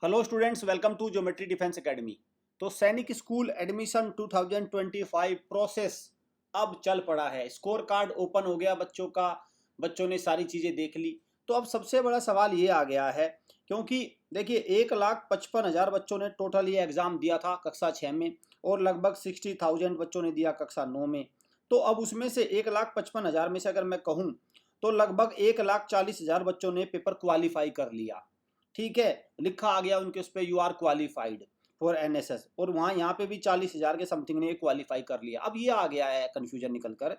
Hello students, welcome to Geometry Defence Academy. तो Sainik school admission 2025 process अब चल पड़ा है। स्कोर कार्ड ओपन हो गया बच्चों का, बच्चों ने सारी चीज़ें देख ली। तो अब सबसे बड़ा सवाल ये आ गया है, क्योंकि देखिए 1,55,000 बच्चों ने टोटल ये एग्ज़ाम दिया था कक्षा 6 में, और लगभग 60,000 बच्चों ने दिया कक्षा 9 में। तो अब उसमें से 1,55,000 में से अगर मैं कहूँ तो लगभग 1,40,000 बच्चों ने पेपर क्वालिफाई कर लिया। ठीक है, लिखा आ गया उनके उस पर you are qualified for NSS, और वहाँ यहाँ पे भी 40,000 के समथिंग ने क्वालिफाई कर लिया। अब ये आ गया है कन्फ्यूजन निकल कर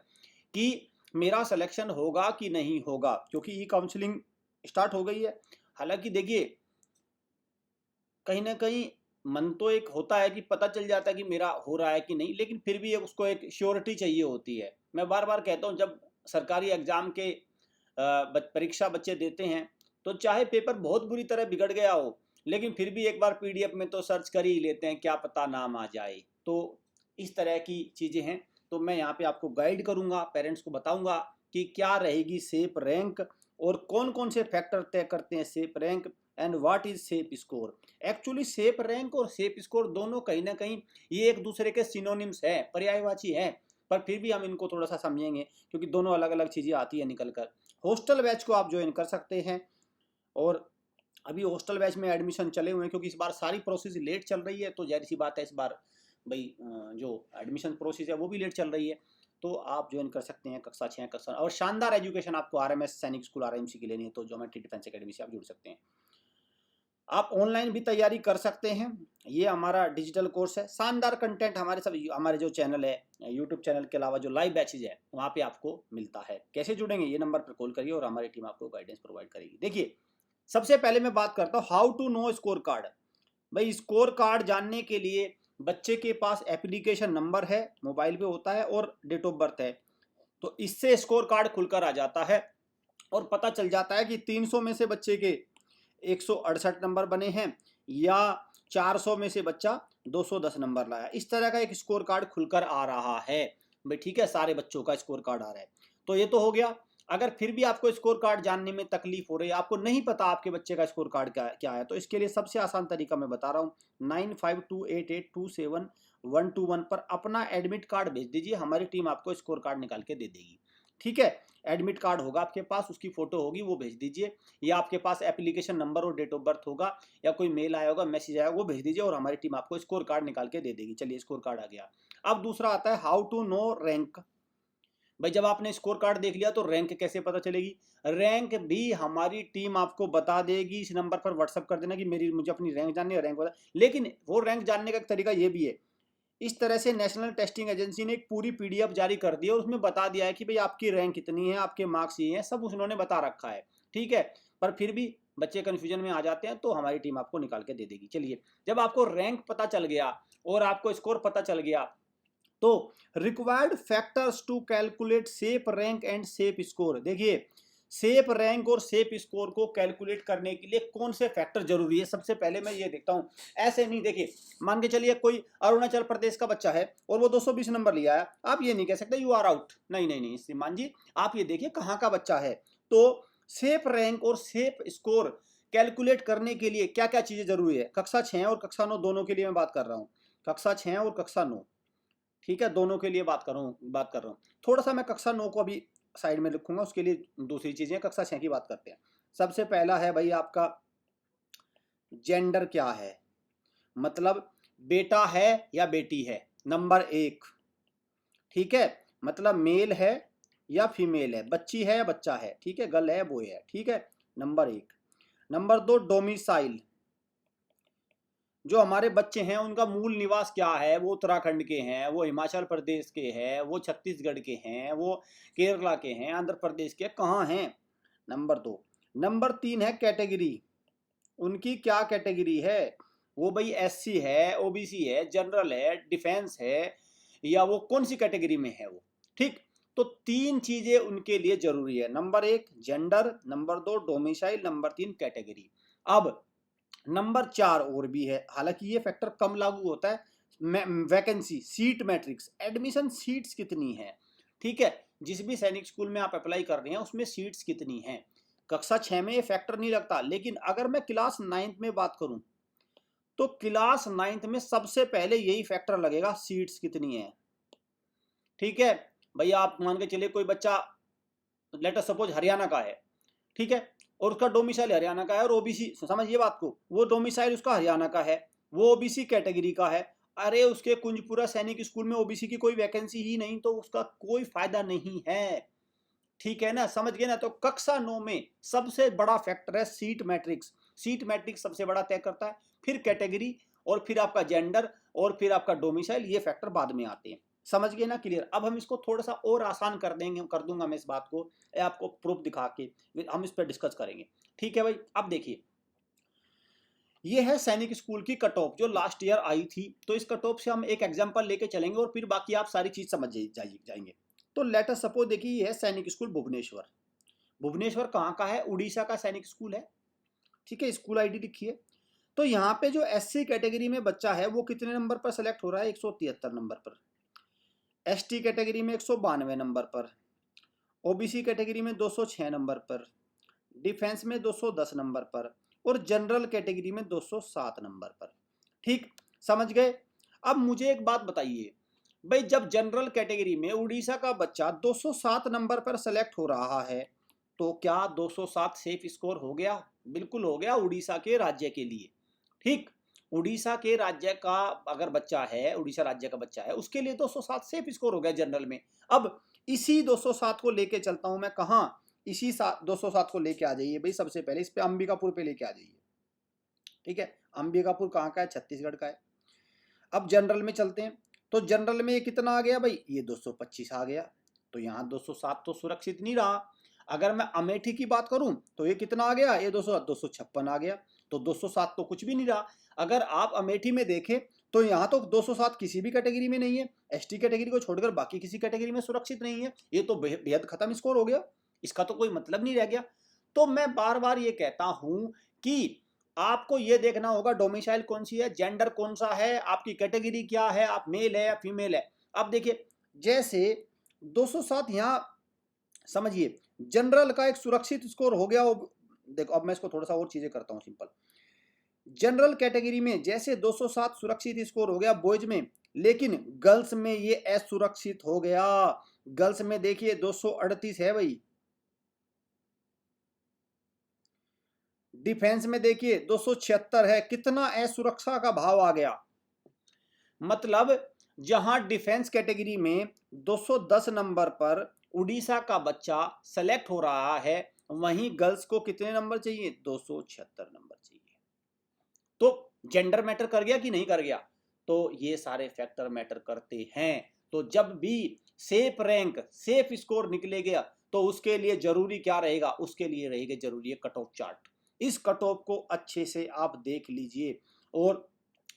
कि मेरा सिलेक्शन होगा कि नहीं होगा, क्योंकि ई काउंसलिंग स्टार्ट हो गई है। हालांकि देखिए कहीं ना कहीं मन तो एक होता है कि पता चल जाता है कि मेरा हो रहा है कि नहीं, लेकिन फिर भी उसको एक श्योरिटी चाहिए होती है। मैं बार बार कहता हूँ, जब सरकारी एग्जाम के परीक्षा बच्चे देते हैं तो चाहे पेपर बहुत बुरी तरह बिगड़ गया हो, लेकिन फिर भी एक बार पीडीएफ में तो सर्च कर ही लेते हैं, क्या पता नाम आ जाए। तो इस तरह की चीज़ें हैं। तो मैं यहाँ पे आपको गाइड करूँगा, पेरेंट्स को बताऊँगा कि क्या रहेगी सेफ रैंक और कौन कौन से फैक्टर तय करते हैं safe rank, and what is safe score. Actually safe rank और सेफ स्कोर दोनों कहीं ना कहीं ये एक दूसरे के सिनोनिम्स है, पर्यायवाची है, पर फिर भी हम इनको थोड़ा सा समझेंगे क्योंकि दोनों अलग अलग चीज़ें आती है निकल कर। हॉस्टल बैच को आप ज्वाइन कर सकते हैं, और अभी हॉस्टल बैच में एडमिशन चले हुए हैं, क्योंकि इस बार सारी प्रोसेस लेट चल रही है। तो जाहिर सी बात है इस बार भाई जो एडमिशन प्रोसेस है वो भी लेट चल रही है। तो आप ज्वाइन कर सकते हैं कक्षा 6 कक्षा, और शानदार एजुकेशन आपको आरएमएस सैनिक स्कूल आरएमसी की लेनी है तो ज्योमेट्री डिफेंस एकेडमी से आप जुड़ सकते हैं। आप ऑनलाइन भी तैयारी कर सकते हैं, ये हमारा डिजिटल कोर्स है। शानदार कंटेंट हमारे सब हमारे जो चैनल है यूट्यूब चैनल के अलावा जो लाइव बैचेज है वहाँ पे आपको मिलता है। कैसे जुड़ेंगे, ये नंबर पर कॉल करिए और हमारी टीम आपको गाइडेंस प्रोवाइड करेगी। देखिए सबसे पहले मैं बात करता हूँ how to know score card. भाई स्कोर कार्ड जानने के लिए बच्चे के पास एप्लीकेशन नंबर है, मोबाइल पे होता है, और डेट ऑफ बर्थ है। तो इससे स्कोर कार्ड खुलकर आ जाता है और पता चल जाता है कि 300 में से बच्चे के 168 नंबर बने हैं या 400 में से बच्चा 210 नंबर लाया। इस तरह का एक स्कोर कार्ड खुलकर आ रहा है। भाई ठीक है, सारे बच्चों का स्कोर कार्ड आ रहा है। तो ये तो हो गया। अगर फिर भी आपको स्कोर कार्ड जानने में तकलीफ हो रही है, आपको नहीं पता आपके बच्चे का स्कोर कार्ड क्या है, तो इसके लिए सबसे आसान तरीका मैं बता रहा हूँ। 9528827121 पर अपना एडमिट कार्ड भेज दीजिए, हमारी टीम आपको स्कोर कार्ड निकाल के दे देगी। ठीक है, एडमिट कार्ड होगा आपके पास, उसकी फोटो होगी, वो भेज दीजिए, या आपके पास एप्लीकेशन नंबर और डेट ऑफ बर्थ होगा, या कोई मेल आया होगा, मैसेज आया, वो भेज दीजिए और हमारी टीम आपको स्कोर कार्ड निकाल के दे देगी। चलिए स्कोर कार्ड आ गया। अब दूसरा आता है हाउ टू नो रैंक। भाई जब आपने स्कोर कार्ड देख लिया तो रैंक कैसे पता चलेगी। रैंक भी हमारी टीम आपको बता देगी। इस नंबर पर व्हाट्सअप कर देना कि मुझे अपनी रैंक जाननी है, रैंक बता। लेकिन वो रैंक जानने का एक तरीका ये भी है, इस तरह से नेशनल टेस्टिंग एजेंसी ने एक पूरी पीडीएफ जारी कर दी है और उसमें बता दिया है कि भाई आपकी रैंक कितनी है, आपके मार्क्स ये हैं, सब उन्होंने बता रखा है। ठीक है, पर फिर भी बच्चे कंफ्यूजन में आ जाते हैं, तो हमारी टीम आपको निकाल के दे देगी। चलिए, जब आपको रैंक पता चल गया और आपको स्कोर पता चल गया, तो required factors to calculate safe rank and safe score. देखिए सेफ रैंक और सेफ स्कोर को कैलकुलेट करने के लिए कौन से फैक्टर जरूरी है, सबसे पहले मैं ये देखता हूं। ऐसे नहीं, देखिए मान के चलिए कोई अरुणाचल प्रदेश का बच्चा है और वो 220 नंबर लिया है, आप ये नहीं कह सकते यू आर आउट। नहीं नहीं नहीं श्रीमान जी, आप ये देखिए कहाँ का बच्चा है। तो सेफ रैंक और सेफ स्कोर कैलकुलेट करने के लिए क्या क्या चीजें जरूरी है, कक्षा 6 और कक्षा 9 दोनों के लिए मैं बात कर रहा हूँ। कक्षा 6 और कक्षा 9, ठीक है, दोनों के लिए बात कर रहा हूँ। थोड़ा सा मैं कक्षा 9 को अभी साइड में लिखूंगा, उसके लिए दूसरी चीजें। कक्षा 6 की बात करते हैं। सबसे पहला है भाई आपका जेंडर क्या है, मतलब बेटा है या बेटी है, नंबर 1। ठीक है, मतलब मेल है या फीमेल है, बच्ची है या बच्चा है, ठीक है, गर्ल है या बॉय है, ठीक है, नंबर 1। नंबर 2 डोमिसाइल, जो हमारे बच्चे हैं उनका मूल निवास क्या है, वो उत्तराखंड के हैं, वो हिमाचल प्रदेश के हैं, वो छत्तीसगढ़ के हैं, वो केरला के हैं, आंध्र प्रदेश के, कहाँ हैं, नंबर 2। नंबर 3 है कैटेगरी, उनकी क्या कैटेगरी है, वो भाई एससी है, ओबीसी है, जनरल है, डिफेंस है, या वो कौन सी कैटेगरी में है वो। ठीक, तो 3 चीजें उनके लिए जरूरी है, number 1 gender, number 2 domicile, number 3 category. अब नंबर 4 और भी है, हालांकि ये फैक्टर कम लागू होता है, vacancy seat matrix, admission seats कितनी है। ठीक है, जिस भी सैनिक स्कूल में आप अप्लाई कर रहे हैं उसमें सीट्स कितनी हैं। कक्षा 6 में ये फैक्टर नहीं लगता, लेकिन अगर मैं क्लास 9th में बात करूं तो क्लास 9th में सबसे पहले यही फैक्टर लगेगा, सीट्स कितनी है। ठीक है भैया, आप मान के चलिए कोई बच्चा लेट अस सपोज हरियाणा का है, ठीक है, और उसका डोमिसाइल हरियाणा का है और ओबीसी, समझिए बात को, वो डोमिसाइल उसका हरियाणा का है, वो ओबीसी कैटेगरी का है, अरे उसके कुंजपुरा सैनिक स्कूल में ओबीसी की कोई वैकेंसी ही नहीं, तो उसका कोई फायदा नहीं है। ठीक है ना, समझ गए ना। तो कक्षा 9 में सबसे बड़ा फैक्टर है सीट मैट्रिक्स। सीट मैट्रिक्स सबसे बड़ा तय करता है, फिर कैटेगरी, और फिर आपका जेंडर, और फिर आपका डोमिसाइल, ये फैक्टर बाद में आते हैं। समझ गए ना, क्लियर। अब हम इसको थोड़ा सा और आसान कर देंगे, कर दूंगा मैं इस बात को, आपको प्रूफ दिखा के हम इस पर डिस्कस करेंगे। ठीक है भाई, अब देखिए, ये है सैनिक स्कूल की कट ऑफ जो लास्ट ईयर आई थी। तो इस कट ऑफ से हम एक एग्जांपल लेके चलेंगे और फिर बाकी आप सारी चीज समझ जाएंगे। तो लेट अस सपोज, देखिए ये है सैनिक स्कूल भुवनेश्वर। भुवनेश्वर कहाँ का है? उड़ीसा का सैनिक स्कूल है। ठीक है, स्कूल आईडी लिखिए। तो यहाँ पे जो एससी कैटेगरी में बच्चा है वो कितने नंबर पर सेलेक्ट हो रहा है? 173 नंबर पर। एसटी कैटेगरी में 192 नंबर पर। ओबीसी कैटेगरी में 206 नंबर पर। डिफेंस में 210 नंबर पर, और जनरल कैटेगरी में 207 नंबर पर। ठीक, समझ गए। अब मुझे एक बात बताइए भाई, जब जनरल कैटेगरी में उड़ीसा का बच्चा 207 नंबर पर सेलेक्ट हो रहा है, तो क्या 207 सेफ स्कोर हो गया? बिल्कुल हो गया, उड़ीसा के राज्य के लिए। ठीक, उड़ीसा के राज्य का अगर बच्चा है, उड़ीसा राज्य का बच्चा है, उसके लिए 207 सेफ स्कोर हो गया जनरल में। अब इसी 207 को लेके चलता हूं मैं, कहां? इसी 207 को लेके आ जाइए भाई, सबसे पहले इस पे अंबिकापुर पे लेके आ जाइए। ठीक है, अंबिकापुर कहाँ का है? छत्तीसगढ़ का है। अब जनरल में चलते हैं, तो जनरल में ये कितना आ गया भाई? ये 225 आ गया। तो यहाँ 207 तो सुरक्षित नहीं रहा। अगर मैं अमेठी की बात करूं तो ये कितना आ गया? ये 256 आ गया। तो 207 तो कुछ भी नहीं रहा। अगर आप अमेठी में देखें तो यहाँ तो 207 किसी भी कैटेगरी में नहीं है, एसटी कैटेगरी को छोड़कर बाकी किसी कैटेगरी में सुरक्षित नहीं है। ये तो बेहद खत्म स्कोर हो गया, इसका तो कोई मतलब नहीं रह गया। तो मैं बार बार ये कहता हूं कि आपको ये देखना होगा डोमिसाइल कौन सी है, जेंडर कौन सा है, आपकी कैटेगरी क्या है, आप मेल है या फीमेल है। अब देखिए, जैसे 207 यहाँ समझिए, जनरल का एक सुरक्षित स्कोर हो गया। देखो, अब मैं इसको थोड़ा सा और चीजें करता हूं सिंपल। जनरल कैटेगरी में जैसे 207 सुरक्षित स्कोर हो गया बॉयज में, लेकिन गर्ल्स में ये असुरक्षित हो गया। गर्ल्स में देखिए 238 है भाई। डिफेंस में देखिए 276 है। कितना असुरक्षा का भाव आ गया। मतलब जहां डिफेंस कैटेगरी में 210 नंबर पर उड़ीसा का बच्चा सेलेक्ट हो रहा है, वहीं गर्ल्स को कितने नंबर चाहिए? 276 नंबर चाहिए। तो जेंडर मैटर कर गया कि नहीं कर गया? तो ये सारे फैक्टर मैटर करते हैं। तो जब भी सेफ रैंक, सेफ स्कोर निकलेगा, तो उसके लिए जरूरी क्या रहेगा? उसके लिए रहेगा जरूरी है कट ऑफ चार्ट। इस कट ऑफ को अच्छे से आप देख लीजिए। और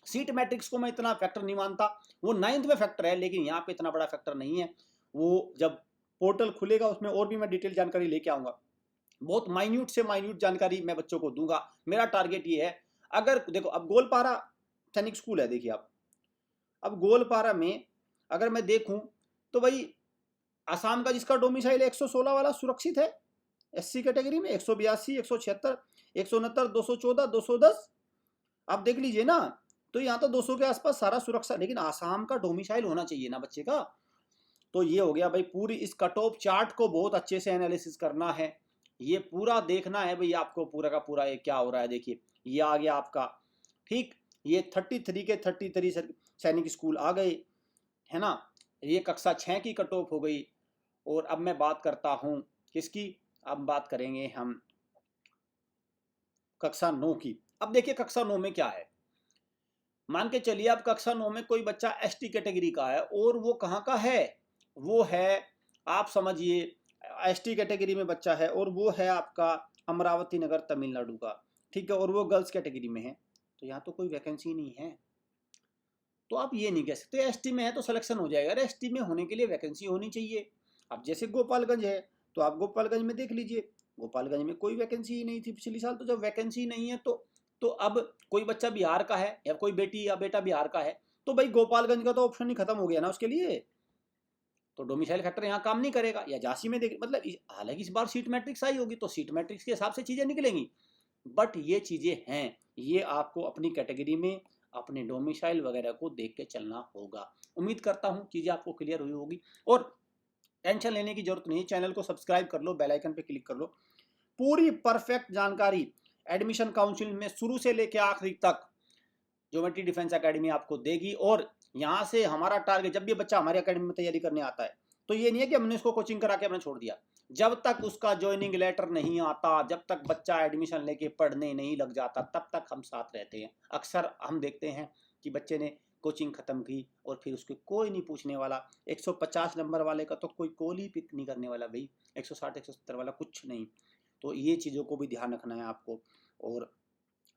सीट मैट्रिक्स को मैं इतना फैक्टर नहीं मानता, वो 9th में फैक्टर है, लेकिन यहाँ पे इतना बड़ा फैक्टर नहीं है। वो जब पोर्टल खुलेगा उसमें और भी मैं डिटेल जानकारी लेके आऊंगा, बहुत माइन्यूट से माइन्यूट जानकारी मैं बच्चों को दूंगा। मेरा टारगेट ये है। अगर देखो, अब गोलपारा सैनिक स्कूल है, देखिए आप, अब गोलपारा में अगर मैं देखूं तो भाई आसाम का जिसका डोमिसाइल 116 वाला सुरक्षित है। एससी कैटेगरी में 182, 176, 169, 214, 210, आप देख लीजिए ना। तो यहाँ तो 200 के आसपास सारा सुरक्षा, लेकिन आसाम का डोमिसाइल होना चाहिए ना बच्चे का। तो ये हो गया भाई, पूरी इस कट ऑफ चार्ट को बहुत अच्छे से एनालिसिस करना है। ये पूरा देखना है भाई आपको, पूरा का पूरा ये क्या हो रहा है। देखिए, ये आ गया आपका। ठीक, ये 33 के 33 सैनिक स्कूल आ गए, है ना। ये कक्षा 6 की कट ऑफ हो गई। और अब मैं बात करता हूं किसकी? अब बात करेंगे हम कक्षा 9 की। अब देखिए कक्षा 9 में क्या है। मान के चलिए अब कक्षा 9 में कोई बच्चा एसटी कैटेगरी का है, और वो कहाँ का है? वो है, आप समझिए, एसटी कैटेगरी में बच्चा है, और वो है आपका अमरावती नगर तमिलनाडु का। ठीक है, और वो गर्ल्स कैटेगरी में है। तो यहाँ तो कोई वैकेंसी नहीं है। तो आप ये नहीं कह सकते एसटी में है तो सिलेक्शन हो जाएगा। अरे एसटी में होने के लिए वैकेंसी होनी चाहिए। अब जैसे गोपालगंज है, तो आप गोपालगंज में देख लीजिए, गोपालगंज में कोई वैकेंसी ही नहीं थी पिछले साल। तो जब वैकेंसी नहीं है तो अब कोई बच्चा बिहार का है या कोई बेटी या बेटा बिहार का है, तो भाई गोपालगंज का तो ऑप्शन ही खत्म हो गया ना उसके लिए। तो डोमिसाइल फैक्टर यहाँ काम नहीं करेगा। या झांसी में देख, मतलब हालांकि इस बार सीट मैट्रिक्स आई होगी तो सीट मैट्रिक्स के हिसाब से चीजें निकलेंगी, बट ये चीजें हैं। ये आपको अपनी कैटेगरी में अपने डोमिसाइल वगैरह को देख के चलना होगा। उम्मीद करता हूँ चीज़ें आपको क्लियर हुई होगी और टेंशन लेने की जरूरत नहीं, चैनल को सब्सक्राइब कर लो, बेल आइकन पे क्लिक कर लो। पूरी परफेक्ट जानकारी एडमिशन काउंसिल में शुरू से लेकर आखिरी तक ज्योमेट्री डिफेंस एकेडमी आपको देगी। और यहाँ से हमारा टारगेट, जब भी बच्चा हमारी एकेडमी में तैयारी करने आता है तो ये नहीं है कि हमने इसको कोचिंग करा के हमने छोड़ दिया। जब तक उसका ज्वाइनिंग लेटर नहीं आता, जब तक बच्चा एडमिशन लेके पढ़ने नहीं लग जाता, तब तक हम साथ रहते हैं। अक्सर हम देखते हैं कि बच्चे ने कोचिंग खत्म की और फिर उसको कोई नहीं पूछने वाला। 150 नंबर वाले का तो कोई कॉल ही पिक नहीं करने वाला भाई, 160 170 वाला कुछ नहीं। तो ये चीज़ों को भी ध्यान रखना है आपको। और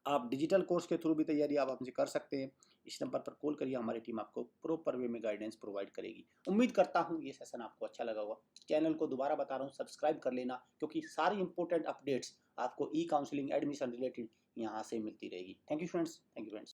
आप डिजिटल कोर्स के थ्रू भी तैयारी आप हमसे कर सकते हैं। इस नंबर पर कॉल करिए, हमारी टीम आपको प्रॉपर वे में गाइडेंस प्रोवाइड करेगी। उम्मीद करता हूँ ये सेशन आपको अच्छा लगा होगा। चैनल को दोबारा बता रहा हूँ, सब्सक्राइब कर लेना, क्योंकि सारी इंपॉर्टेंट अपडेट्स आपको ई काउंसलिंग एडमिशन रिलेटेड यहाँ से मिलती रहेगी। Thank you friends.